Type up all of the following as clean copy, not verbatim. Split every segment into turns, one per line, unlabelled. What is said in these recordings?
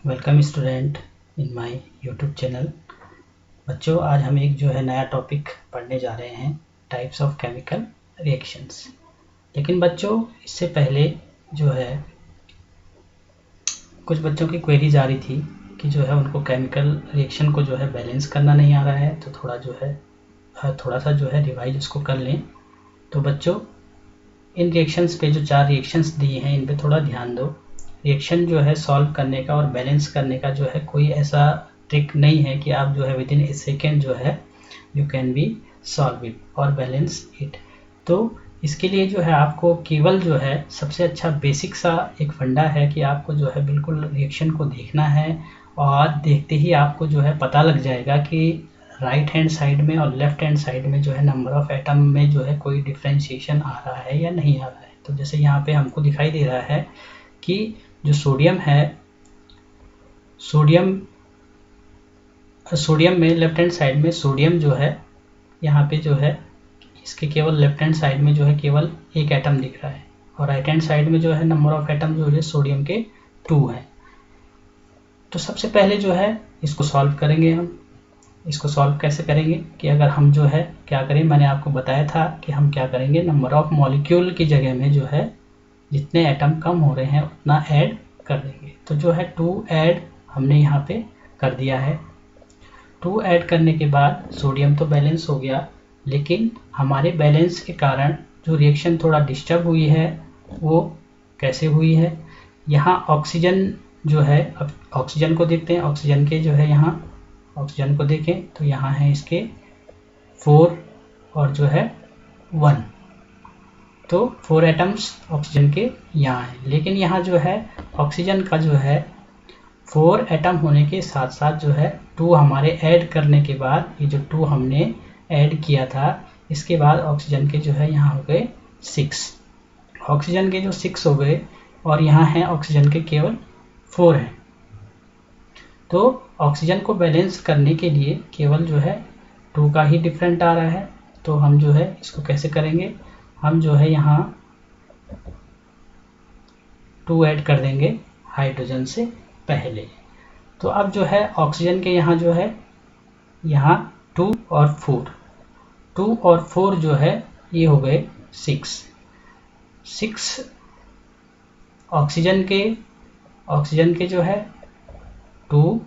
Welcome student in my YouTube channel. बच्चों, आज हम एक जो है नया टॉपिक पढ़ने जा रहे हैं, टाइप्स ऑफ केमिकल रिएक्शंस। लेकिन बच्चों, इससे पहले जो है कुछ बच्चों की क्वेरीज आ रही थी कि जो है उनको केमिकल रिएक्शन को जो है बैलेंस करना नहीं आ रहा है, तो थोड़ा सा जो है रिवाइज उसको कर लें। तो बच्चों, इन रिएक्शंस पे जो 4 रिएक्शंस दिए हैं इन पे थोड़ा ध्यान दो। रिएक्शन जो है सॉल्व करने का और बैलेंस करने का जो है कोई ऐसा ट्रिक नहीं है कि आप जो है विद इन ए सेकेंड जो है you can be solve it और बैलेंस इट। तो इसके लिए जो है आपको केवल जो है सबसे अच्छा बेसिक सा एक फंडा है कि आपको जो है बिल्कुल रिएक्शन को देखना है और देखते ही आपको जो है पता लग जाएगा कि राइट हैंड साइड में और लेफ्ट हैंड साइड में जो है नंबर ऑफ एटम में जो है कोई डिफ्रेंशिएशन आ रहा है या नहीं आ रहा है। तो जैसे यहाँ पे हमको दिखाई दे रहा है कि जो सोडियम है, सोडियम में लेफ्ट हैंड साइड में सोडियम जो है यहाँ पे जो है इसके केवल लेफ्ट हैंड साइड में जो है केवल एक एटम दिख रहा है और राइट हैंड साइड में जो है नंबर ऑफ एटम जो है सोडियम के 2 है। तो सबसे पहले जो है इसको सॉल्व करेंगे हम। इसको सॉल्व कैसे करेंगे कि अगर हम जो है क्या करें, मैंने आपको बताया था कि हम क्या करेंगे, नंबर ऑफ मॉलिक्यूल की जगह में जो है जितने एटम कम हो रहे हैं उतना ऐड कर देंगे। तो जो है 2 ऐड हमने यहाँ पे कर दिया है। 2 ऐड करने के बाद सोडियम तो बैलेंस हो गया, लेकिन हमारे बैलेंस के कारण जो रिएक्शन थोड़ा डिस्टर्ब हुई है वो कैसे हुई है। यहाँ ऑक्सीजन जो है, अब ऑक्सीजन को देखते हैं। ऑक्सीजन के जो है यहाँ ऑक्सीजन को देखें तो यहाँ है इसके 4 और जो है 1, तो 4 एटम्स ऑक्सीजन के यहाँ है। लेकिन यहाँ जो है ऑक्सीजन का जो है 4 एटम होने के साथ साथ जो है 2 हमारे ऐड करने के बाद, ये जो 2 हमने ऐड किया था इसके बाद ऑक्सीजन के जो है यहाँ हो गए 6। ऑक्सीजन के जो 6 हो गए और यहाँ है ऑक्सीजन के केवल 4 हैं। तो ऑक्सीजन को बैलेंस करने के लिए केवल जो है 2 का ही डिफरेंट आ रहा है। तो हम जो है इसको कैसे करेंगे, हम जो है यहाँ 2 ऐड कर देंगे हाइड्रोजन से पहले। तो अब जो है ऑक्सीजन के यहाँ जो है यहाँ 2 और 4 जो है ये हो गए 6 ऑक्सीजन के जो है 2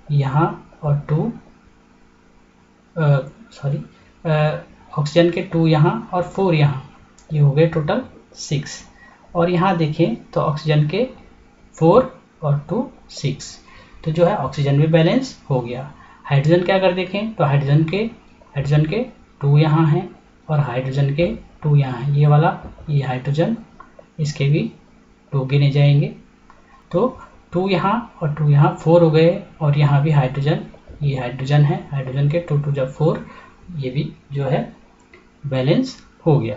यहाँ और 2 ऑक्सीजन के 2 यहाँ और 4 यहाँ, ये हो गए टोटल 6। और यहाँ देखें तो ऑक्सीजन के 4 और 2 6, तो जो है ऑक्सीजन भी बैलेंस हो गया। हाइड्रोजन के अगर देखें तो हाइड्रोजन के 2 यहाँ हैं और हाइड्रोजन के 2 यहाँ हैं। ये वाला ये हाइड्रोजन, इसके भी 2 गिने जाएंगे। तो 2 यहाँ और 2 यहाँ 4 हो गए और यहाँ भी हाइड्रोजन, ये हाइड्रोजन है, हाइड्रोजन के 2 2 जब 4, ये भी जो है बैलेंस हो गया।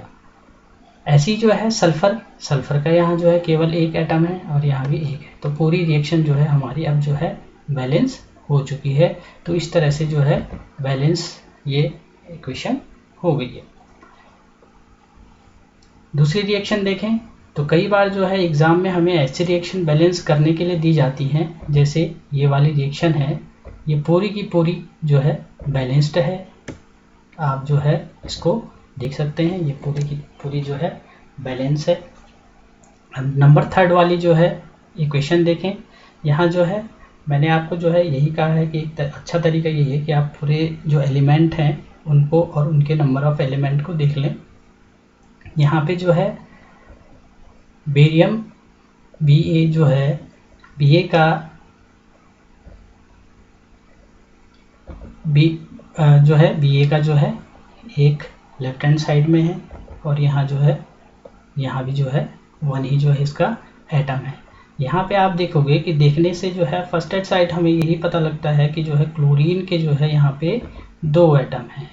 ऐसी जो है सल्फर का यहाँ जो है केवल एक एटम है और यहाँ भी एक है। तो पूरी रिएक्शन जो है हमारी अब जो है बैलेंस हो चुकी है। तो इस तरह से जो है बैलेंस ये इक्वेशन हो गई है। दूसरी रिएक्शन देखें तो कई बार जो है एग्जाम में हमें ऐसी रिएक्शन बैलेंस करने के लिए दी जाती हैं, जैसे ये वाली रिएक्शन है, ये पूरी की पूरी जो है बैलेंस्ड है। आप जो है इसको देख सकते हैं, ये पूरी की पूरी जो है बैलेंस है। अब नंबर 3 वाली जो है इक्वेशन देखें। यहाँ जो है मैंने आपको जो है यही कहा है कि एक अच्छा तरीका यही है कि आप पूरे जो एलिमेंट हैं उनको और उनके नंबर ऑफ एलिमेंट को देख लें। यहाँ पे जो है बेरियम Ba जो है Ba का जो है Ba का जो है एक लेफ्ट हैंड साइड में है और यहाँ जो है यहाँ भी जो है 1 ही जो है इसका एटम है। यहाँ पे आप देखोगे कि देखने से जो है फर्स्ट एड साइड हमें यही पता लगता है कि जो है क्लोरीन के जो है यहाँ पे 2 एटम हैं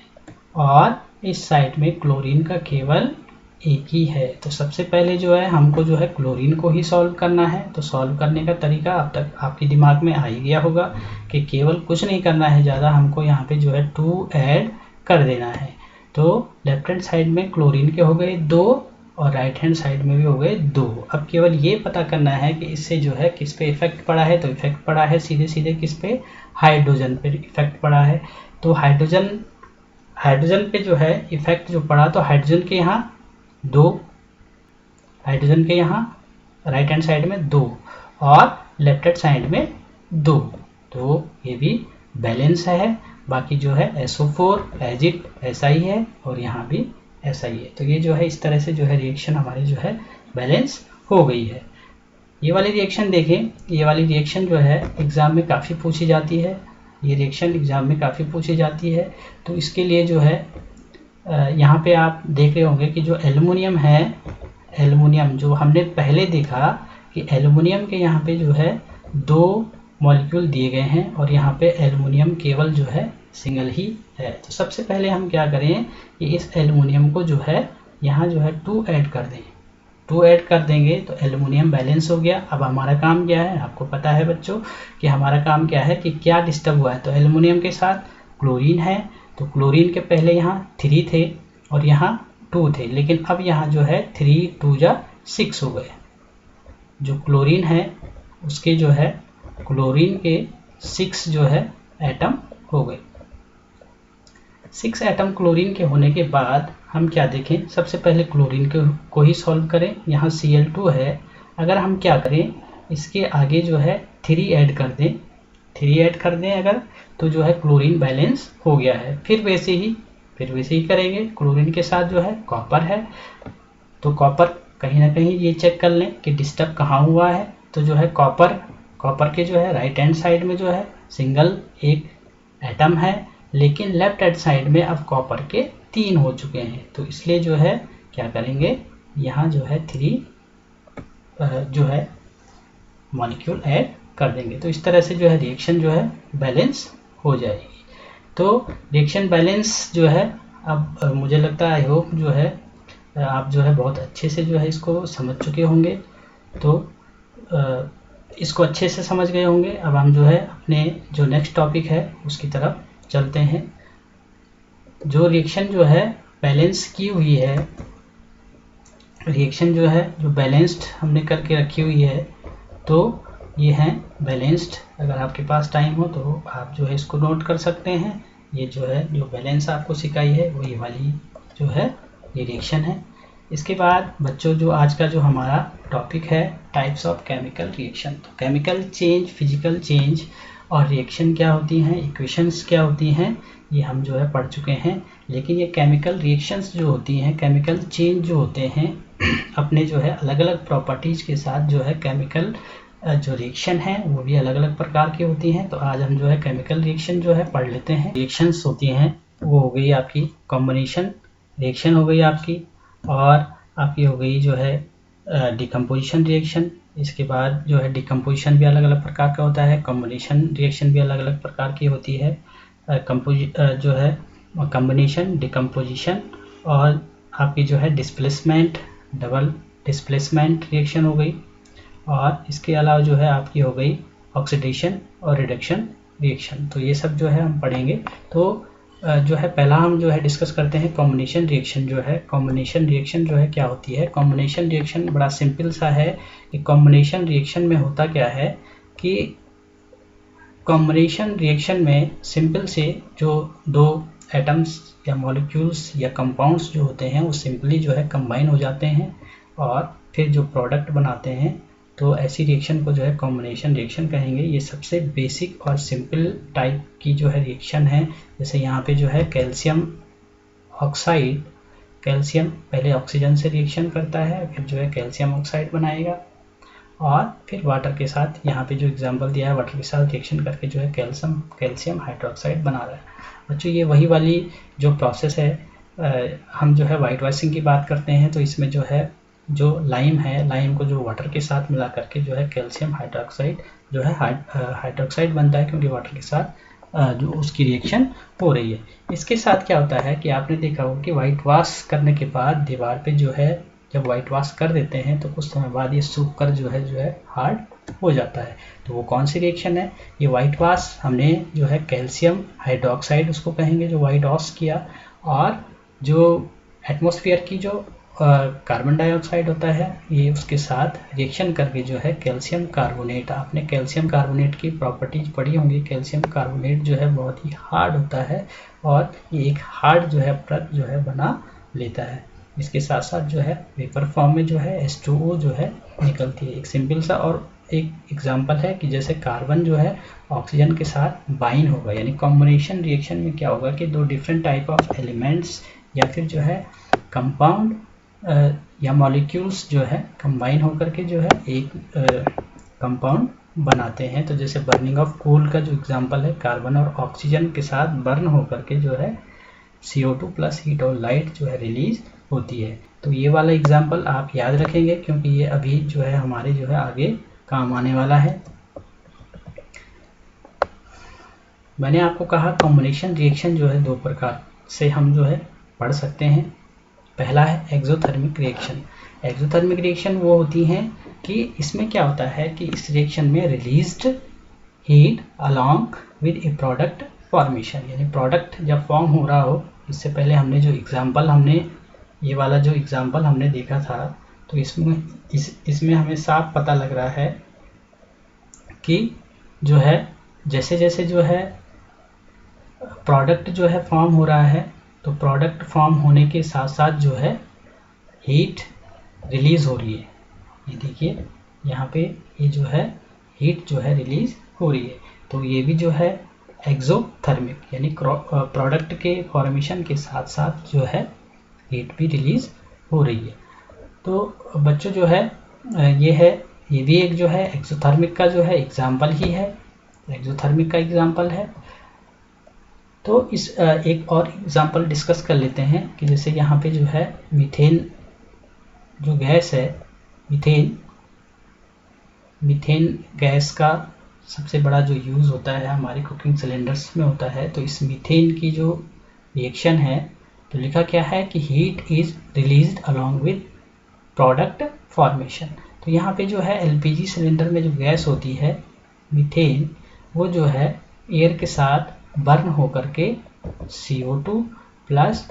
और इस साइड में क्लोरीन का केवल एक ही है। तो सबसे पहले जो है हमको जो है क्लोरीन को ही सॉल्व करना है। तो सॉल्व करने का तरीका अब तक आपके दिमाग में आ ही गया होगा कि केवल कुछ नहीं करना है ज़्यादा, हमको यहाँ पे जो है 2 ऐड कर देना है। तो लेफ्ट हैंड साइड में क्लोरीन के हो गए 2 और राइट हैंड साइड में भी हो गए 2। अब केवल ये पता करना है कि इससे जो है किस पे इफेक्ट पड़ा है, तो इफेक्ट पड़ा है सीधे सीधे किस पे, हाइड्रोजन पे इफेक्ट पड़ा है। तो हाइड्रोजन पे जो है इफेक्ट जो पड़ा, तो हाइड्रोजन के यहाँ 2, हाइड्रोजन के यहाँ राइट हैंड साइड में 2 और लेफ्ट हैंड साइड में 2, तो ये भी बैलेंस है। बाकी जो है SO4 एज इट ऐसा ही है और यहाँ भी ऐसा ही है। तो ये जो है इस तरह से जो है रिएक्शन हमारी जो है बैलेंस हो गई है। ये वाली रिएक्शन देखें, ये वाली रिएक्शन जो है एग्ज़ाम में काफ़ी पूछी जाती है, ये रिएक्शन एग्ज़ाम में काफ़ी पूछी जाती है। तो इसके लिए जो है यहाँ पे आप देख रहे होंगे कि जो एल्युमिनियम है, एल्युमिनियम जो हमने पहले देखा कि एल्युमिनियम के यहाँ पे जो है 2 मॉलिक्यूल दिए गए हैं और यहाँ पे एल्युमिनियम केवल जो है सिंगल ही है। तो सबसे पहले हम क्या करें कि इस एल्युमिनियम को जो है यहाँ जो है 2 ऐड कर दें, 2 ऐड कर देंगे तो एल्युमिनियम बैलेंस हो गया। अब हमारा काम क्या है, आपको पता है बच्चों कि हमारा काम क्या है कि क्या डिस्टर्ब हुआ है, तो एल्युमिनियम के साथ क्लोरीन है, तो क्लोरीन के पहले यहाँ 3 थे और यहाँ 2 थे, लेकिन अब यहाँ जो है 3 2 जा 6 हो गए। जो क्लोरीन है उसके जो है क्लोरीन के 6 जो है एटम हो गए। 6 एटम क्लोरीन के होने के बाद हम क्या देखें, सबसे पहले क्लोरीन को ही सॉल्व करें। यहाँ Cl2 है, अगर हम क्या करें इसके आगे जो है 3 ऐड कर दें, 3 ऐड कर दें अगर, तो जो है क्लोरीन बैलेंस हो गया है। फिर वैसे ही करेंगे, क्लोरीन के साथ जो है कॉपर है, तो कॉपर कहीं ना कहीं ये चेक कर लें कि डिस्टर्ब कहाँ हुआ है। तो जो है कॉपर के जो है राइट हैंड साइड में जो है सिंगल एक एटम है, लेकिन लेफ्ट हैंड साइड में अब कॉपर के 3 हो चुके हैं, तो इसलिए जो है क्या करेंगे, यहाँ जो है 3 जो है मॉलिक्यूल ऐड कर देंगे। तो इस तरह से जो है रिएक्शन जो है बैलेंस हो जाएगी। तो रिएक्शन बैलेंस जो है अब मुझे लगता है आई होप जो है आप जो है बहुत अच्छे से जो है इसको समझ चुके होंगे, तो इसको अच्छे से समझ गए होंगे। अब हम जो है अपने जो नेक्स्ट टॉपिक है उसकी तरफ चलते हैं। जो रिएक्शन जो है बैलेंस की हुई है, रिएक्शन जो है जो बैलेंस्ड हमने करके रखी हुई है, तो ये हैं बैलेंस्ड। अगर आपके पास टाइम हो तो आप जो है इसको नोट कर सकते हैं। ये जो है जो बैलेंस आपको सिखाई है वो ये वाली जो है ये रिएक्शन है। इसके बाद बच्चों जो आज का जो हमारा टॉपिक है टाइप्स ऑफ केमिकल रिएक्शन, तो केमिकल चेंज, फिजिकल चेंज और रिएक्शन क्या होती हैं, इक्वेशंस क्या होती हैं, ये हम जो है पढ़ चुके हैं। लेकिन ये केमिकल रिएक्शंस जो होती हैं, केमिकल चेंज जो होते हैं अपने जो है अलग अलग प्रॉपर्टीज़ के साथ जो है केमिकल जो रिएक्शन है वो भी अलग अलग प्रकार की होती हैं। तो आज हम जो है केमिकल रिएक्शन जो है पढ़ लेते हैं। रिएक्शंस होती हैं वो हो गई आपकी कॉम्बिनेशन रिएक्शन हो गई आपकी, और आपकी हो गई जो है डिकम्पोजिशन रिएक्शन। इसके बाद जो है डिकम्पोजिशन भी अलग अलग प्रकार का होता है, कॉम्बिनेशन रिएक्शन भी अलग अलग प्रकार की होती है। जो है कॉम्बिनेशन, डिकम्पोजिशन और आपकी जो है डिस्प्लेसमेंट, डबल डिस्प्लेसमेंट रिएक्शन हो गई। और इसके अलावा जो है आपकी हो गई ऑक्सीडेशन और रिडक्शन रिएक्शन। तो ये सब जो है हम पढ़ेंगे। तो जो है पहला हम जो है डिस्कस करते हैं कॉम्बिनेशन रिएक्शन जो है। कॉम्बिनेशन रिएक्शन जो है क्या होती है, कॉम्बिनेशन रिएक्शन बड़ा सिंपल सा है कि कॉम्बिनेशन रिएक्शन में होता क्या है कि कॉम्बिनेशन रिएक्शन में सिंपल से जो 2 एटम्स या मॉलिक्यूल्स या कंपाउंड्स जो होते हैं वो सिंपली जो है कंबाइन हो जाते हैं और फिर जो प्रोडक्ट बनाते हैं, तो ऐसी रिएक्शन को जो है कॉम्बिनेशन रिएक्शन कहेंगे। ये सबसे बेसिक और सिंपल टाइप की जो है रिएक्शन है। जैसे यहाँ पे जो है कैल्शियम ऑक्साइड, कैल्शियम पहले ऑक्सीजन से रिएक्शन करता है, फिर जो है कैल्शियम ऑक्साइड बनाएगा और फिर वाटर के साथ, यहाँ पे जो एग्जांपल दिया है वाटर के साथ रिएक्शन करके जो है कैल्शियम हाइड्रोक्साइड बना रहा है। बच्चों ये वही वाली जो प्रोसेस है, हम जो है वाइट वॉशिंग की बात करते हैं तो इसमें जो है जो लाइम है, लाइम को जो वाटर के साथ मिला करके जो है कैल्शियम हाइड्रोक्साइड जो है हाइड्रोक्साइड बनता है, क्योंकि वाटर के साथ जो उसकी रिएक्शन हो रही है। इसके साथ क्या होता है कि आपने देखा होगा कि वाइट वॉश करने के बाद दीवार पे जो है जब वाइट वॉश कर देते हैं तो कुछ समय बाद ये सूख कर जो है हार्ड हो जाता है। तो वो कौन सी रिएक्शन है, ये वाइट वॉश हमने जो है कैल्शियम हाइड्रोक्साइड उसको कहेंगे जो वाइट वॉश किया, और जो एटमॉस्फेयर की जो कार्बन डाइऑक्साइड होता है, ये उसके साथ रिएक्शन करके जो है कैल्शियम कार्बोनेट, आपने कैल्शियम कार्बोनेट की प्रॉपर्टीज पढ़ी होंगी। कैल्शियम कार्बोनेट जो है बहुत ही हार्ड होता है और ये एक हार्ड जो है परत जो है बना लेता है। इसके साथ साथ जो है वेपर फॉर्म में जो है H2O जो है निकलती है। एक सिंपल सा और एक एग्जांपल है कि जैसे कार्बन जो है ऑक्सीजन के साथ बाइंड होगा, यानी कॉम्बिनेशन रिएक्शन में क्या होगा कि दो डिफरेंट टाइप ऑफ एलिमेंट्स या फिर जो है कंपाउंड या मॉलिक्यूल्स जो है कंबाइन होकर के जो है एक कंपाउंड बनाते हैं। तो जैसे बर्निंग ऑफ कोल का जो एग्जांपल है, कार्बन और ऑक्सीजन के साथ बर्न होकर के जो है CO2 प्लस हीट और लाइट जो है रिलीज होती है। तो ये वाला एग्जांपल आप याद रखेंगे क्योंकि ये अभी जो है हमारे जो है आगे काम आने वाला है। मैंने आपको कहा कॉम्बिनेशन रिएक्शन जो है दो प्रकार से हम जो है पढ़ सकते हैं। पहला है एक्सोथर्मिक रिएक्शन। एक्सोथर्मिक रिएक्शन वो होती हैं कि इसमें क्या होता है कि इस रिएक्शन में released heat along with A product formation, यानी प्रोडक्ट जब फॉर्म हो रहा हो, इससे पहले हमने जो एग्जांपल हमने ये वाला जो एग्जांपल हमने देखा था, तो इसमें हमें साफ पता लग रहा है कि जो है जैसे जैसे जो है प्रोडक्ट जो है फॉर्म हो रहा है, तो प्रोडक्ट फॉर्म होने के साथ साथ जो है हीट रिलीज हो रही है। ये देखिए यहाँ पे ये जो है हीट जो है रिलीज हो रही है। तो ये भी जो है एक्सोथर्मिक, यानी प्रोडक्ट के फॉर्मेशन के साथ साथ जो है हीट भी रिलीज हो रही है। तो बच्चों जो है ये भी एक जो है एक्सोथर्मिक का जो है एग्जाम्पल ही है, एक्सोथर्मिक का एग्जाम्पल है। तो इस एक और एग्जांपल डिस्कस कर लेते हैं कि जैसे यहाँ पे जो है मीथेन जो गैस है, मीथेन गैस का सबसे बड़ा जो यूज़ होता है हमारे कुकिंग सिलेंडर्स में होता है। तो इस मीथेन की जो रिएक्शन है तो लिखा क्या है कि heat is released along with product formation. तो यहाँ पे जो है LPG सिलेंडर में जो गैस होती है मीथेन, वो जो है एयर के साथ बर्न होकर के CO2 प्लस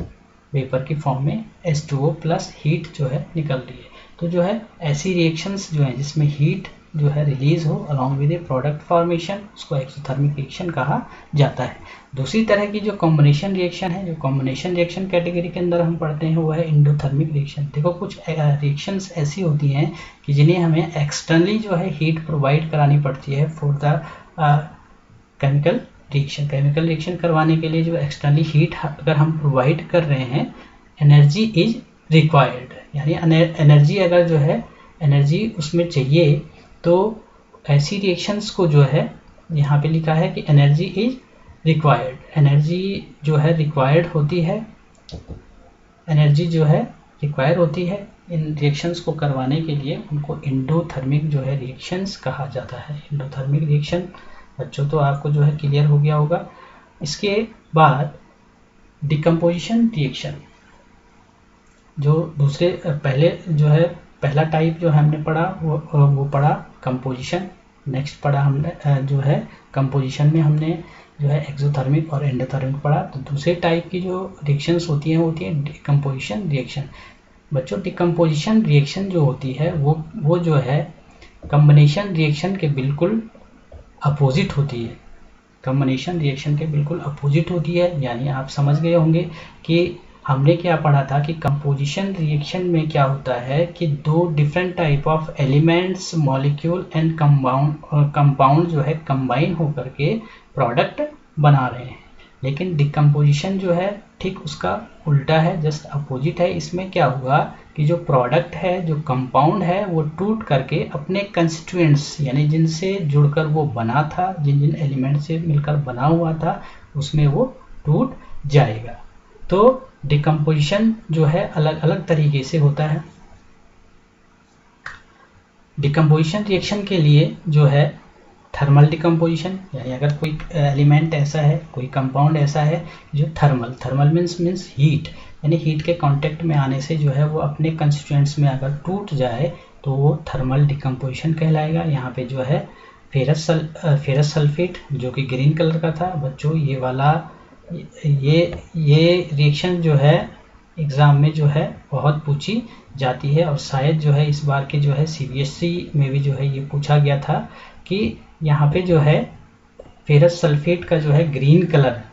वेपर की फॉर्म में H2O प्लस हीट जो है निकल रही है। तो जो है ऐसी रिएक्शंस जो है जिसमें हीट जो है रिलीज हो along with A product formation, उसको एक्सोथर्मिक रिएक्शन कहा जाता है। दूसरी तरह की जो कॉम्बिनेशन रिएक्शन है, जो कॉम्बिनेशन रिएक्शन कैटेगरी के अंदर हम पढ़ते हैं, वो है एंडोथर्मिक रिएक्शन। देखो कुछ रिएक्शंस ऐसी होती हैं कि जिन्हें हमें एक्सटर्नली जो है हीट प्रोवाइड करानी पड़ती है for the chemical reaction. Chemical reaction करवाने के लिए जो एक्सटर्नली हीट अगर हम प्रोवाइड कर रहे हैं, एनर्जी इज रिक्वायर्ड, यानी एनर्जी अगर जो है एनर्जी उसमें चाहिए, तो ऐसी रिएक्शंस को जो है यहाँ पे लिखा है कि एनर्जी इज रिक्वायर्ड, एनर्जी जो है रिक्वायर्ड होती है, एनर्जी जो है रिक्वायर होती है इन रिएक्शंस को करवाने के लिए, उनको एंडोथर्मिक जो है रिएक्शंस कहा जाता है। एंडोथर्मिक रिएक्शन बच्चों तो आपको जो है क्लियर हो गया होगा। इसके बाद डिकम्पोजिशन रिएक्शन, जो दूसरे पहले जो है पहला टाइप जो हमने पढ़ा वो पढ़ा कंपोजिशन। नेक्स्ट पढ़ा हमने जो है कंपोजिशन में हमने जो है एक्सोथर्मिक और एंडोथर्मिक पढ़ा। तो दूसरे टाइप की जो रिएक्शंस होती हैं डिकम्पोजिशन रिएक्शन। बच्चों डिकम्पोजिशन रिएक्शन जो होती है वो जो है कॉम्बिनेशन रिएक्शन के बिल्कुल अपोजिट होती है, कॉम्बिनेशन रिएक्शन के बिल्कुल अपोजिट होती है। यानी आप समझ गए होंगे कि हमने क्या पढ़ा था कि कंपोजिशन रिएक्शन में क्या होता है कि दो different type of elements, molecule and compound जो है कंबाइन होकर के प्रोडक्ट बना रहे हैं। लेकिन डिकम्पोजिशन जो है ठीक उसका उल्टा है, जस्ट अपोजिट है। इसमें क्या हुआ कि जो प्रोडक्ट है, जो कंपाउंड है, वो टूट करके अपने कंस्टिट्यूएंट्स यानी जिनसे जुड़कर वो बना था, जिन जिन एलिमेंट से मिलकर बना हुआ था, उसमें वो टूट जाएगा। तो डिकम्पोजिशन जो है अलग अलग तरीके से होता है। डिकम्पोजिशन रिएक्शन के लिए जो है थर्मल डिकम्पोजिशन, यानी अगर कोई एलिमेंट ऐसा है, कोई कंपाउंड ऐसा है जो थर्मल मीन्स हीट, यानी हीट के कांटेक्ट में आने से जो है वो अपने कंस्टिट्यूएंट्स में अगर टूट जाए तो वो थर्मल डिकम्पोजिशन कहलाएगा। यहाँ पे जो है फेरस सल्फेट जो कि ग्रीन कलर का था बच्चों, ये वाला ये रिएक्शन जो है एग्ज़ाम में जो है बहुत पूछी जाती है और शायद जो है इस बार के जो है सीबीएसई में भी जो है ये पूछा गया था कि यहाँ पे जो है फेरस सल्फेट का जो है ग्रीन कलर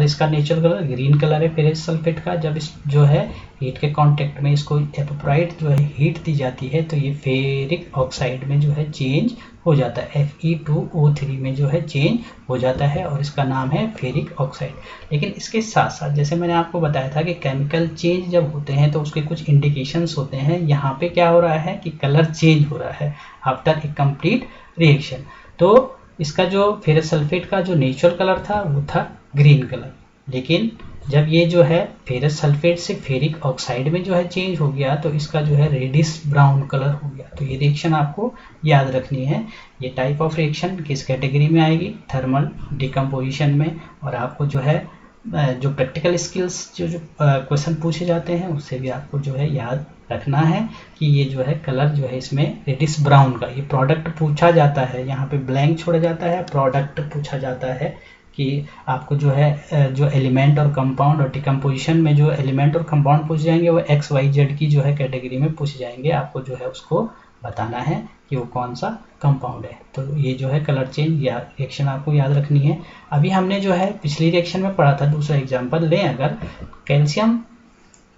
इसका नेचुरल कलर ग्रीन कलर है फेरस सल्फेट का। जब इस जो है हीट के कांटेक्ट में इसको एपोप्राइट जो है हीट दी जाती है तो ये फेरिक ऑक्साइड में जो है चेंज हो जाता है, Fe2O3 में जो है चेंज हो जाता है और इसका नाम है फेरिक ऑक्साइड। लेकिन इसके साथ साथ जैसे मैंने आपको बताया था कि केमिकल चेंज जब होते हैं तो उसके कुछ इंडिकेशंस होते हैं। यहाँ पे क्या हो रहा है कि कलर चेंज हो रहा है आफ्टर ए कंप्लीट रिएक्शन। तो इसका जो फेरस सल्फेट का जो नेचुरल कलर था वो था ग्रीन कलर, लेकिन जब ये जो है फेरस सल्फेट से फेरिक ऑक्साइड में जो है चेंज हो गया तो इसका जो है रेडिश ब्राउन कलर हो गया। तो ये रिएक्शन आपको याद रखनी है। ये टाइप ऑफ रिएक्शन किस कैटेगरी में आएगी? थर्मल डिकम्पोजिशन में। और आपको जो है जो प्रैक्टिकल स्किल्स जो क्वेश्चन पूछे जाते हैं उससे भी आपको जो है याद रखना है कि ये जो है कलर जो है इसमें रेडिश ब्राउन का, ये प्रोडक्ट पूछा जाता है। यहाँ पे ब्लैंक छोड़ा जाता है, प्रोडक्ट पूछा जाता है कि आपको जो है जो एलिमेंट और कंपाउंड और डिकम्पोजिशन में जो एलिमेंट और कंपाउंड पूछ जाएंगे वो XYZ की जो है कैटेगरी में पूछ जाएंगे। आपको जो है उसको बताना है कि वो कौन सा कंपाउंड है। तो ये जो है कलर चेंज या रिएक्शन आपको याद रखनी है। अभी हमने जो है पिछली रिएक्शन में पढ़ा था, दूसरा एग्जाम्पल लें अगर, कैल्शियम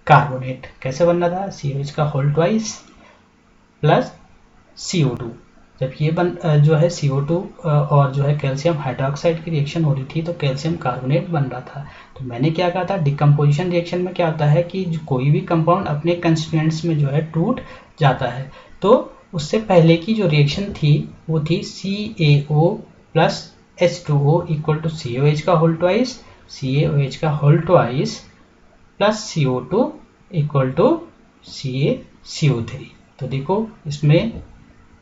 कार्बोनेट कैसे बनना था? CH का होल ट्वाइस प्लस CO2। जब ये जो है CO2 और जो है कैल्शियम हाइड्रोक्साइड की रिएक्शन हो रही थी तो कैल्शियम कार्बोनेट बन रहा था। तो मैंने क्या कहा था, डिकम्पोजिशन रिएक्शन में क्या होता है कि कोई भी कंपाउंड अपने कंस्टिट्यूएंट्स में जो है टूट जाता है। तो उससे पहले की जो रिएक्शन थी वो थी CaO प्लस H2O इक्वल टू COH का होल ट्वाइस, CaOH का whole twice plus CO2 equal to CaCO3। तो देखो इसमें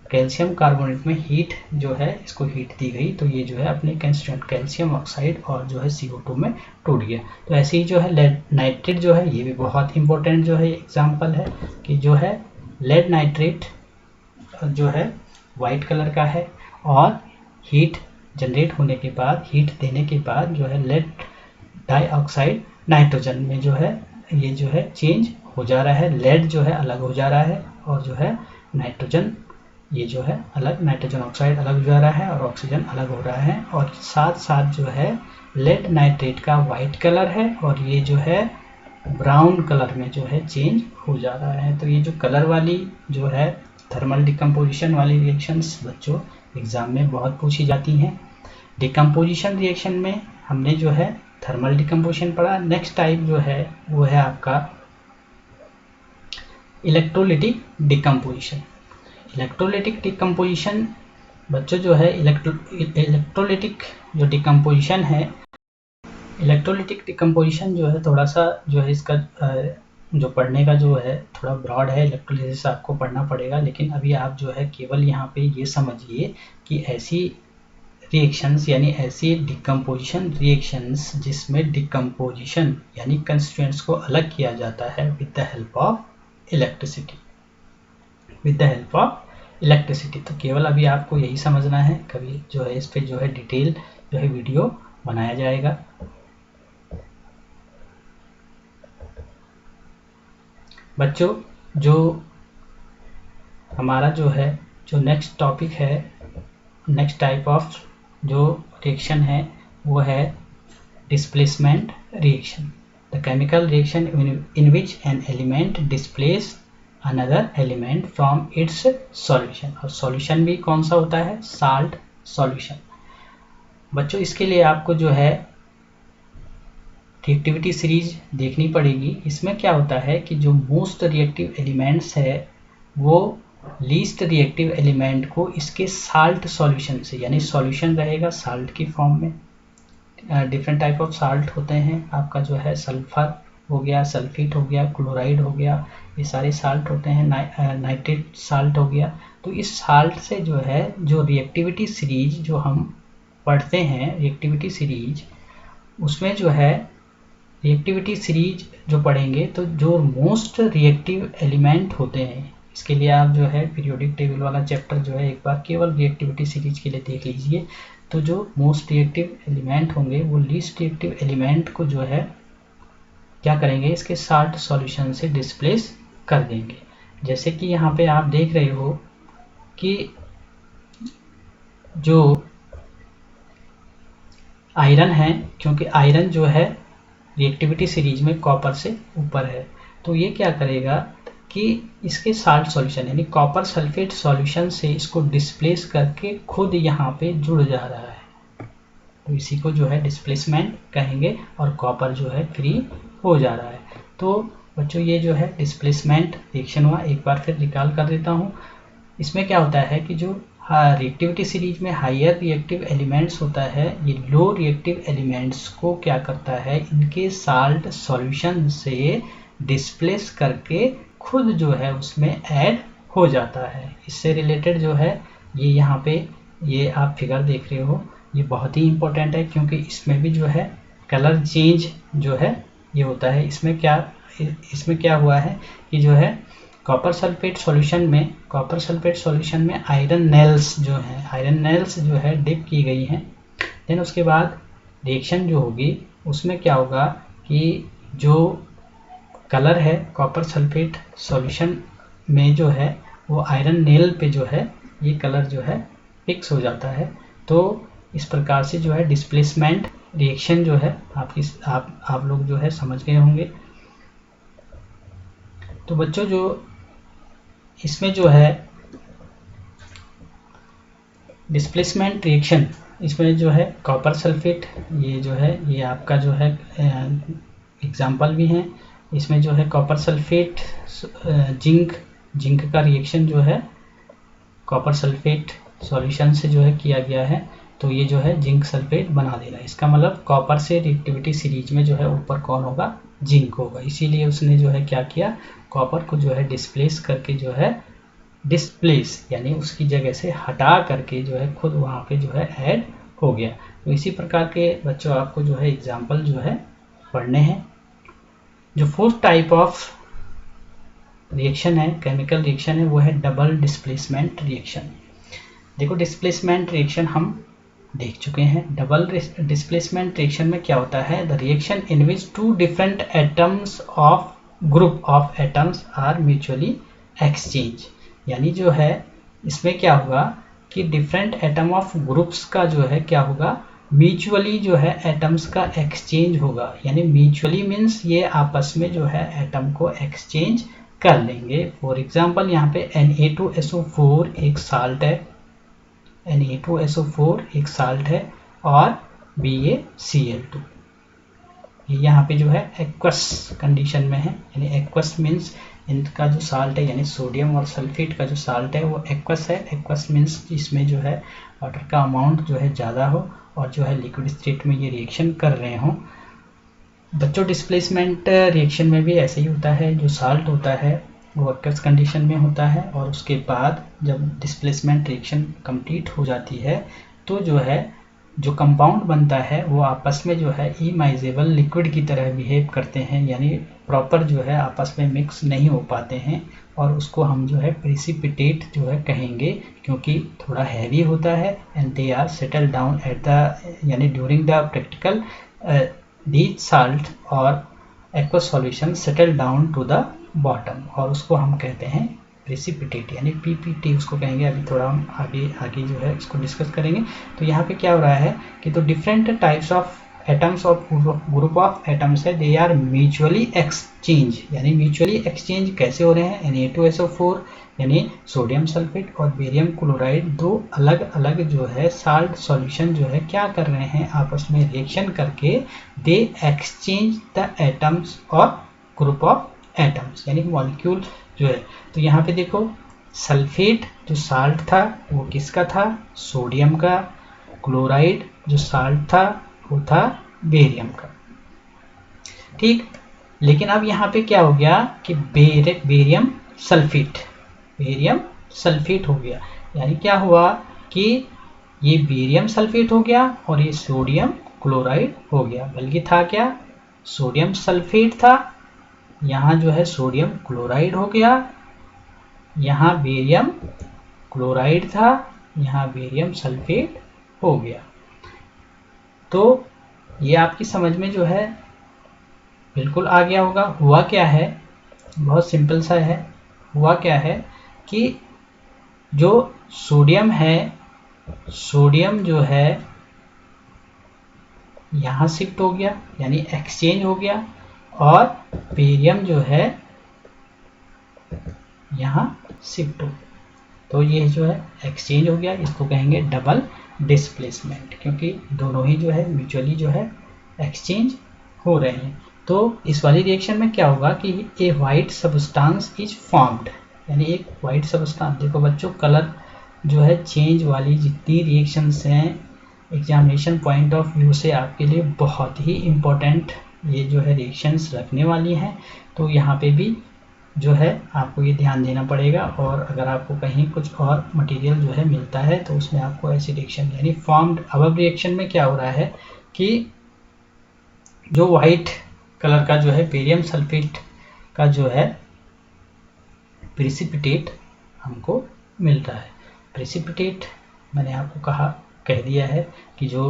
कैल्शियम कार्बोनेट में हीट जो है इसको हीट दी गई तो ये जो है अपने कंस्टिट्यूएंट कैल्शियम ऑक्साइड और जो है CO2 में टूट गया। तो ऐसे ही जो है लेड नाइट्रेट जो है ये भी बहुत इंपॉर्टेंट जो है एग्जांपल है कि जो है लेड नाइट्रेट जो है वाइट कलर का है और हीट जनरेट होने के बाद, हीट देने के बाद जो है लेड डाइऑक्साइड नाइट्रोजन में जो है ये जो है चेंज हो जा रहा है। लेड जो है अलग हो जा रहा है और जो है नाइट्रोजन ये जो है अलग, नाइट्रोजन ऑक्साइड अलग हो जा रहा है और ऑक्सीजन अलग हो रहा है। और साथ साथ जो है लेड नाइट्रेट का वाइट कलर है और ये जो है ब्राउन कलर में जो है चेंज हो जा रहा है। तो ये जो कलर वाली जो है थर्मल डिकम्पोजिशन वाली रिएक्शंस बच्चों एग्जाम में बहुत पूछी जाती हैं। डिकम्पोजिशन रिएक्शन में हमने जो है थर्मल डिकम्पोजिशन पढ़ा। नेक्स्ट टाइप जो है वो है आपका इलेक्ट्रोलिटिक डिकम्पोजिशन। इलेक्ट्रोलिटिक डिकम्पोजिशन बच्चों जो है इलेक्ट्रोलिटिक जो डिकम्पोजिशन है, इलेक्ट्रोलिटिक डिकम्पोजिशन जो है थोड़ा सा जो है इसका जो पढ़ने का जो है थोड़ा ब्रॉड है। इलेक्ट्रोलिसिस आपको पढ़ना पड़ेगा, लेकिन अभी आप जो है केवल यहाँ पे ये समझिए कि ऐसी रिएक्शंस यानी ऐसी डिकम्पोजिशन रिएक्शंस जिसमें डिकम्पोजिशन यानी कंस्टिट्यूएंट्स को अलग किया जाता है with the help of electricity, with the help of electricity. तो केवल अभी आपको यही समझना है, कभी जो है इस पे जो है डिटेल जो है वीडियो बनाया जाएगा। बच्चों जो हमारा जो है जो नेक्स्ट टॉपिक है, नेक्स्ट टाइप ऑफ जो रिएक्शन है वो है displacement reaction. The chemical reaction in which an element displace another element from its solution. और सॉल्यूशन भी कौन सा होता है? Salt solution. बच्चों इसके लिए आपको जो है रिएक्टिविटी सीरीज देखनी पड़ेगी। इसमें क्या होता है कि जो मोस्ट रिएक्टिव एलिमेंट्स है वो लीस्ट रिएक्टिव एलिमेंट को इसके साल्ट सॉल्यूशन से, यानी सॉल्यूशन रहेगा साल्ट की फॉर्म में। डिफरेंट टाइप ऑफ साल्ट होते हैं, आपका जो है सल्फर हो गया, सल्फेट हो गया, क्लोराइड हो गया, ये सारे साल्ट होते हैं। नाइट्रेट साल्ट हो गया। तो इस साल्ट से जो है जो रिएक्टिविटी सीरीज जो हम पढ़ते हैं, रिएक्टिविटी सीरीज, उसमें जो है रिएक्टिविटी सीरीज जो पढ़ेंगे तो जो मोस्ट रिएक्टिव एलिमेंट होते हैं, इसके लिए आप जो है पीरियोडिक टेबल वाला चैप्टर जो है एक बार केवल रिएक्टिविटी सीरीज के लिए देख लीजिए। तो जो मोस्ट रिएक्टिव एलिमेंट होंगे वो लीस्ट रिएक्टिव एलिमेंट को जो है क्या करेंगे, इसके साल्ट सॉल्यूशन से डिस्प्लेस कर देंगे। जैसे कि यहाँ पे आप देख रहे हो कि जो आयरन है, क्योंकि आयरन जो है रिएक्टिविटी सीरीज में कॉपर से ऊपर है, तो ये क्या करेगा कि इसके साल्ट सॉल्यूशन यानी कॉपर सल्फेट सॉल्यूशन से इसको डिस्प्लेस करके खुद यहाँ पे जुड़ जा रहा है, तो इसी को जो है डिस्प्लेसमेंट कहेंगे, और कॉपर जो है फ्री हो जा रहा है। तो बच्चों ये जो है डिस्प्लेसमेंट रिएक्शन हुआ। एक बार फिर रिकॉल कर देता हूँ। इसमें क्या होता है कि जो रिएक्टिविटी सीरीज में हायर रिएक्टिव एलिमेंट्स होता है, ये लो रिएक्टिव एलिमेंट्स को क्या करता है, इनके साल्ट सॉल्यूशन से डिस्प्लेस करके खुद जो है उसमें ऐड हो जाता है। इससे रिलेटेड जो है ये यहाँ पे ये आप फिगर देख रहे हो, ये बहुत ही इंपॉर्टेंट है, क्योंकि इसमें भी जो है कलर चेंज जो है ये होता है। इसमें क्या हुआ है कि जो है कॉपर सल्फेट सॉल्यूशन में आयरन नेल्स जो है डिप की गई हैं। देन उसके बाद रिएक्शन जो होगी उसमें क्या होगा कि जो कलर है कॉपर सल्फेट सॉल्यूशन में जो है वो आयरन नेल पे जो है ये कलर जो है फिक्स हो जाता है। तो इस प्रकार से जो है डिस्प्लेसमेंट रिएक्शन जो है आप लोग जो है समझ गए होंगे। तो बच्चों जो इसमें जो है डिस्प्लेसमेंट रिएक्शन, इसमें जो है कॉपर सल्फेट ये जो है ये आपका जो है एग्जाम्पल भी हैं। इसमें जो है कॉपर सल्फेट जिंक का रिएक्शन जो है कॉपर सल्फेट सॉल्यूशन से जो है किया गया है, तो ये जो है जिंक सल्फेट बना दे रहा है। इसका मतलब कॉपर से रिएक्टिविटी सीरीज में जो है ऊपर कौन होगा, जिंक होगा। इसीलिए उसने जो है क्या किया, कॉपर को जो है डिस्प्लेस करके जो है डिस्प्लेस यानी उसकी जगह से हटा करके जो है खुद वहाँ पे जो है ऐड हो गया। तो इसी प्रकार के बच्चों आपको जो है एग्जाम्पल जो है पढ़ने हैं। जो फोर्थ टाइप ऑफ रिएक्शन है, केमिकल रिएक्शन है, वो है डबल डिस्प्लेसमेंट रिएक्शन। देखो डिस्प्लेसमेंट रिएक्शन हम देख चुके हैं। डबल डिस्प्लेसमेंट रिएक्शन में क्या होता है, the reaction in which two different atoms of group of atoms are mutually exchange. यानी जो है इसमें क्या होगा कि डिफरेंट एटम ऑफ ग्रुप्स का जो है क्या होगा, म्यूचुअली जो है एटम्स का एक्सचेंज होगा। यानी म्यूचुअली मीन्स ये आपस में जो है एटम को एक्सचेंज कर लेंगे। फॉर एग्जांपल यहाँ पे Na2SO4 एक साल्ट है, Na2SO4 एक साल्ट है, और BaCl2 ये यहाँ पे जो है एक्वस कंडीशन में है। यानी एक्वस मीन्स इनका जो साल्ट है यानी सोडियम और सल्फेट का जो साल्ट है वो एक्वस है। एक्वस मीन्स इसमें जो है वाटर का अमाउंट जो है ज़्यादा हो और जो है लिक्विड स्टेट में ये रिएक्शन कर रहे हों। बच्चों डिस्प्लेसमेंट रिएक्शन में भी ऐसे ही होता है, जो साल्ट होता है वो एक्वस कंडीशन में होता है, और उसके बाद जब डिस्प्लेसमेंट रिएक्शन कंप्लीट हो जाती है तो जो है जो कंपाउंड बनता है वो आपस में जो है इमाइजेबल लिक्विड की तरह बिहेव करते हैं, यानी प्रॉपर जो है आपस में मिक्स नहीं हो पाते हैं, और उसको हम जो है प्रेसिपिटेट जो है कहेंगे, क्योंकि थोड़ा हैवी होता है। And they are settle down at the यानी during the practical these salt और aqueous solution settle down to the bottom, और उसको हम कहते हैं प्रेसिपिटेट यानी PPT उसको कहेंगे। अभी थोड़ा हम आगे जो है इसको डिस्कस करेंगे। तो यहाँ पे क्या हो रहा है कि तो different types of atoms of group of atoms है, दे आर म्यूचुअली एक्सचेंज। यानी म्यूचुअली एक्सचेंज कैसे हो रहे हैं, Na2SO4 यानी सोडियम सल्फेट और बेरियम क्लोराइड दो अलग अलग जो है साल्ट सॉल्यूशन जो है क्या कर रहे हैं, आपस में रिएक्शन करके दे एक्सचेंज द एटम्स और ग्रुप ऑफ एटम्स यानी मॉलिक्यूल जो है। तो यहाँ पे देखो सल्फेट जो साल्ट था वो किसका था, सोडियम का। क्लोराइड जो साल्ट था वो था बेरियम का। ठीक, लेकिन अब यहाँ पे क्या हो गया कि बेरियम सल्फेट हो गया। यानी क्या हुआ कि ये बेरियम सल्फेट हो गया और ये सोडियम क्लोराइड हो गया। बल्कि था क्या, सोडियम सल्फेट था, यहाँ जो है सोडियम क्लोराइड हो गया, यहाँ बेरियम क्लोराइड था, यहाँ बेरियम सल्फेट हो गया। तो ये आपकी समझ में जो है बिल्कुल आ गया होगा। हुआ क्या है, बहुत सिंपल सा है। हुआ क्या है कि जो सोडियम है, सोडियम जो है यहाँ शिफ्ट हो गया, यानी एक्सचेंज हो गया, और बेरियम जो है यहाँ शिफ्ट हो। तो ये जो है एक्सचेंज हो गया, इसको कहेंगे डबल डिस्प्लेसमेंट, क्योंकि दोनों ही जो है म्यूचुअली जो है एक्सचेंज हो रहे हैं। तो इस वाली रिएक्शन में क्या होगा कि ए वाइट सबस्टांस इज फॉर्म्ड, यानी एक वाइट सबस्टांस। देखो बच्चों, कलर जो है चेंज वाली जितनी रिएक्शंस हैं एग्जामिनेशन पॉइंट ऑफ व्यू से आपके लिए बहुत ही इम्पोर्टेंट ये जो है रिएक्शंस रखने वाली हैं। तो यहाँ पे भी जो है आपको ये ध्यान देना पड़ेगा, और अगर आपको कहीं कुछ और मटेरियल जो है मिलता है तो उसमें आपको ऐसी रिएक्शन यानी फॉर्म्ड अब रिएक्शन में क्या हो रहा है कि जो वाइट कलर का जो है बेरियम सल्फेट का जो है प्रेसिपिटेट हमको मिल रहा है। प्रेसिपिटेट मैंने आपको कह दिया है कि जो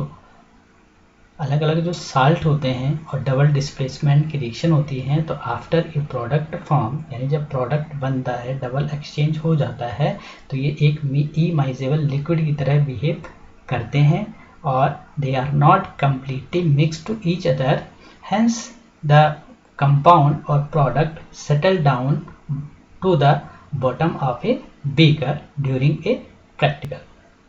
अलग अलग जो साल्ट होते हैं और डबल डिस्प्लेसमेंट की रिएक्शन होती हैं, तो आफ्टर ए प्रोडक्ट फॉर्म, यानी जब प्रोडक्ट बनता है, डबल एक्सचेंज हो जाता है, तो ये एक इमाइजेबल लिक्विड की तरह बिहेव करते हैं, और they are not completely mix to each other, hence the compound और product settle down to the bottom of a beaker during a practical.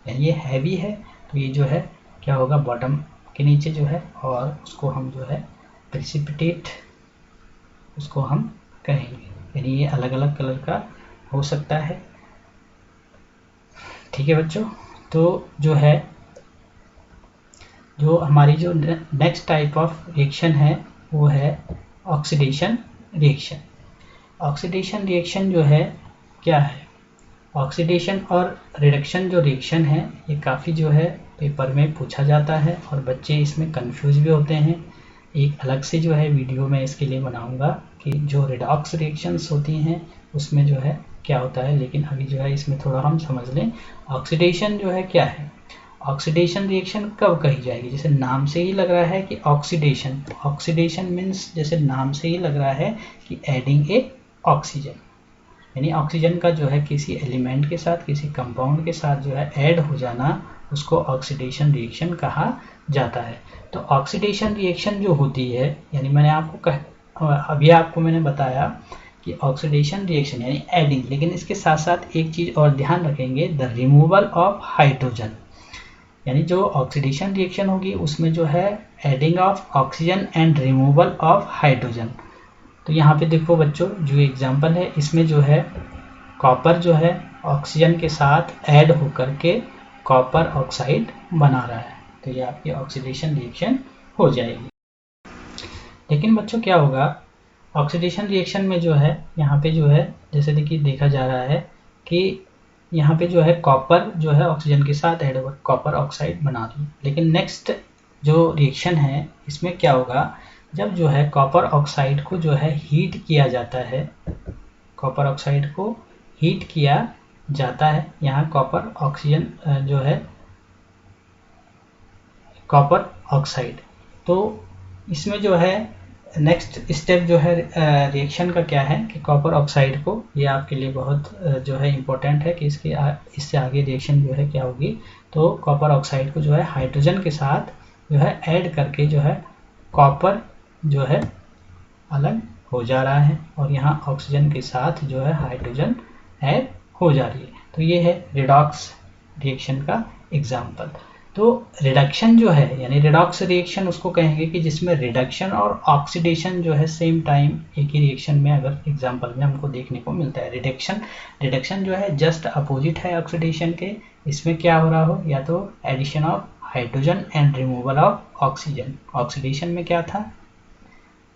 यानी ये हैवी है, तो ये जो है क्या होगा बॉटम के नीचे जो है, और उसको हम जो है प्रेसिपिटेट उसको हम कहेंगे, यानी ये अलग अलग कलर का हो सकता है। ठीक है बच्चों, तो जो है जो हमारी जो नेक्स्ट टाइप ऑफ रिएक्शन है वो है ऑक्सीडेशन रिएक्शन। ऑक्सीडेशन रिएक्शन जो है क्या है, ऑक्सीडेशन और रिडक्शन जो रिएक्शन है ये काफ़ी जो है पेपर में पूछा जाता है, और बच्चे इसमें कंफ्यूज भी होते हैं। एक अलग से जो है वीडियो मैं इसके लिए बनाऊंगा कि जो रिडॉक्स रिएक्शंस होती हैं उसमें जो है क्या होता है, लेकिन अभी जो है इसमें थोड़ा हम समझ लें ऑक्सीडेशन जो है क्या है। ऑक्सीडेशन रिएक्शन कब कही जाएगी, जैसे नाम से ही लग रहा है कि ऑक्सीडेशन, ऑक्सीडेशन मीन्स जैसे नाम से ही लग रहा है कि एडिंग ए ऑक्सीजन, यानी ऑक्सीजन का जो है किसी एलिमेंट के साथ, किसी कंपाउंड के साथ जो है ऐड हो जाना, उसको ऑक्सीडेशन रिएक्शन कहा जाता है। तो ऑक्सीडेशन रिएक्शन जो होती है, यानी मैंने आपको अभी आपको मैंने बताया कि ऑक्सीडेशन रिएक्शन यानी एडिंग, लेकिन इसके साथ साथ एक चीज़ और ध्यान रखेंगे, द रिमूवल ऑफ हाइड्रोजन। यानी जो ऑक्सीडेशन रिएक्शन होगी उसमें जो है adding of oxygen and removal of hydrogen. तो यहाँ पे देखो बच्चों, जो एग्जांपल है इसमें जो है कॉपर जो है ऑक्सीजन के साथ ऐड होकर के कॉपर ऑक्साइड बना रहा है, तो ये आपकी ऑक्सीडेशन रिएक्शन हो जाएगी। लेकिन बच्चों क्या होगा ऑक्सीडेशन रिएक्शन में जो है यहाँ पे जो है जैसे देखिए देखा जा रहा है कि यहाँ पे जो है कॉपर जो है ऑक्सीजन के साथ ऐड होकर कॉपर ऑक्साइड बना रही है। लेकिन नेक्स्ट जो रिएक्शन है इसमें क्या होगा, जब जो है कॉपर ऑक्साइड को जो है हीट किया जाता है, कॉपर ऑक्साइड को हीट किया जाता है, यहाँ कॉपर ऑक्सीजन जो है कॉपर ऑक्साइड, तो इसमें जो है नेक्स्ट स्टेप जो है रिएक्शन का क्या है कि कॉपर ऑक्साइड को, ये आपके लिए बहुत जो है इम्पोर्टेंट है कि इससे आगे रिएक्शन जो है क्या होगी, तो कॉपर ऑक्साइड को जो है हाइड्रोजन के साथ जो है ऐड करके जो है कॉपर जो है अलग हो जा रहा है, और यहाँ ऑक्सीजन के साथ जो है हाइड्रोजन ऐड हो जा रही है। तो ये है रिडॉक्स रिएक्शन का एग्जाम्पल। तो रिडक्शन जो है यानी रिडॉक्स रिएक्शन उसको कहेंगे कि जिसमें रिडक्शन और ऑक्सीडेशन जो है सेम टाइम एक ही रिएक्शन में अगर एग्जाम्पल में हमको देखने को मिलता है। रिडक्शन जो है जस्ट अपोजिट है ऑक्सीडेशन के, इसमें क्या हो रहा हो, या तो addition of hydrogen and removal of oxygen. Oxidation में क्या था,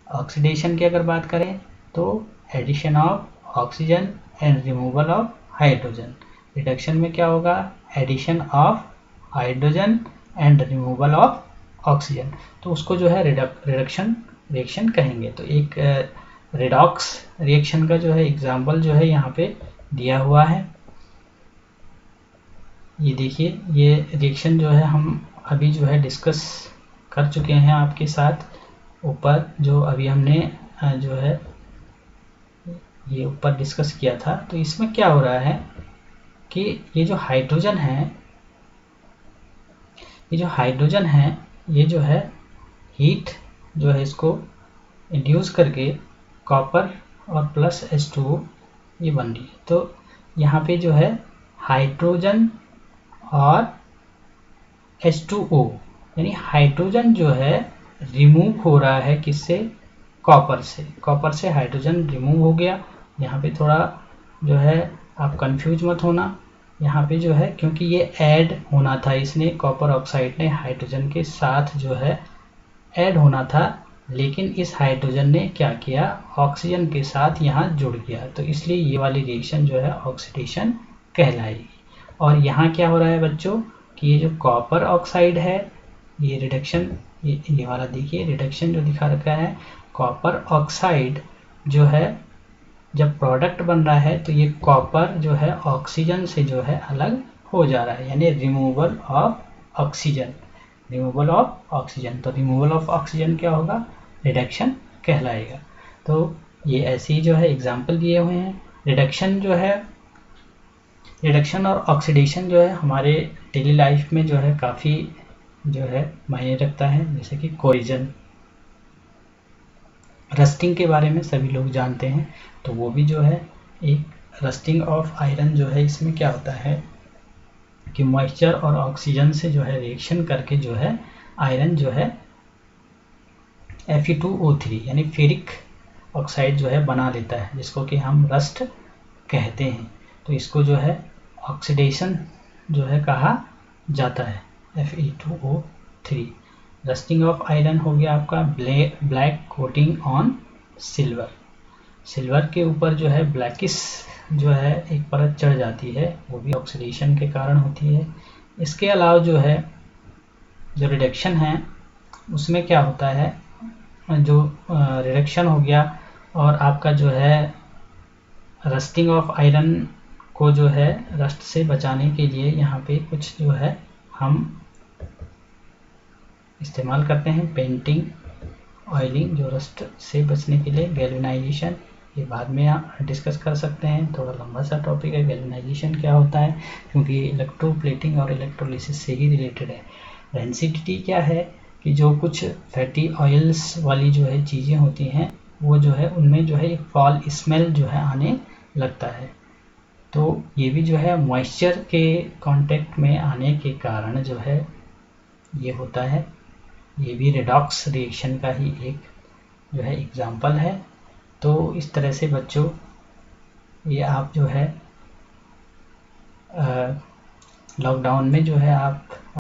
ऑक्सीडेशन की अगर बात करें तो addition of oxygen and removal of hydrogen. Reduction में क्या होगा, addition of hydrogen and removal of oxygen, तो उसको जो है रिडक्शन रिएक्शन कहेंगे। तो एक रिडॉक्स रिएक्शन का जो है एग्जाम्पल जो है यहाँ पे दिया हुआ है, ये देखिए, ये रिएक्शन जो है हम अभी जो है डिस्कस कर चुके हैं आपके साथ। ऊपर जो अभी हमने जो है ये ऊपर डिस्कस किया था, तो इसमें क्या हो रहा है कि ये जो हाइड्रोजन है ये जो है हीट जो है इसको इंड्यूस करके कॉपर और प्लस H2O ये बन रही है। तो यहाँ पे जो है हाइड्रोजन और H2O यानी हाइड्रोजन जो है रिमूव हो रहा है किससे, कॉपर से हाइड्रोजन रिमूव हो गया। यहाँ पे थोड़ा जो है आप कंफ्यूज मत होना, यहाँ पे जो है क्योंकि ये ऐड होना था, इसने कॉपर ऑक्साइड ने हाइड्रोजन के साथ जो है ऐड होना था, लेकिन इस हाइड्रोजन ने क्या किया, ऑक्सीजन के साथ यहाँ जुड़ गया, तो इसलिए ये वाली रिएक्शन जो है ऑक्सीडेशन कहलाएगी। और यहाँ क्या हो रहा है बच्चों कि ये जो कॉपर ऑक्साइड है ये रिडक्शन, ये वाला देखिए रिडक्शन जो दिखा रखा है, कॉपर ऑक्साइड जो है जब प्रोडक्ट बन रहा है तो ये कॉपर जो है ऑक्सीजन से जो है अलग हो जा रहा है, यानी रिमूवल ऑफ ऑक्सीजन। तो रिमूवल ऑफ ऑक्सीजन क्या होगा, रिडक्शन कहलाएगा। तो ये ऐसे ही जो है एग्जाम्पल दिए हुए हैं। रिडक्शन और ऑक्सीडेशन जो है हमारे डेली लाइफ में जो है काफ़ी जो है मायने रखता है। जैसे कि कोरिजन, रस्टिंग के बारे में सभी लोग जानते हैं, तो वो भी जो है एक रस्टिंग ऑफ आयरन जो है, इसमें क्या होता है कि मॉइस्चर और ऑक्सीजन से जो है रिएक्शन करके जो है आयरन जो है Fe2O3 यानी फेरिक ऑक्साइड जो है बना लेता है, जिसको कि हम रस्ट कहते हैं। तो इसको जो है ऑक्सीडेशन जो है कहा जाता है, Fe2O3। रस्टिंग ऑफ आयरन हो गया आपका ब्लैक कोटिंग ऑन सिल्वर के ऊपर जो है ब्लैकिश जो है एक परत चढ़ जाती है, वो भी ऑक्सीडेशन के कारण होती है। इसके अलावा जो है जो रिडक्शन है उसमें क्या होता है, जो रिडक्शन हो गया और आपका जो है रस्टिंग ऑफ आयरन को जो है रस्ट से बचाने के लिए यहाँ पे कुछ जो है हम इस्तेमाल करते हैं, पेंटिंग, ऑयलिंग, जो रस्ट से बचने के लिए, गैल्वेनाइजेशन, ये बाद में आप डिस्कस कर सकते हैं, थोड़ा लंबा सा टॉपिक है। गैल्वेनाइजेशन क्या होता है, क्योंकि इलेक्ट्रोप्लेटिंग और इलेक्ट्रोलिसिस से ही रिलेटेड है। रेंसिडिटी क्या है कि जो कुछ फैटी ऑयल्स वाली जो है चीज़ें होती हैं वो जो है उनमें जो है एक फॉल स्मेल जो है आने लगता है, तो ये भी जो है मॉइस्चर के कांटेक्ट में आने के कारण जो है ये होता है। ये भी रेडॉक्स रिएक्शन का ही एक जो है एग्जाम्पल है। तो इस तरह से बच्चों ये आप जो है लॉकडाउन में जो है आप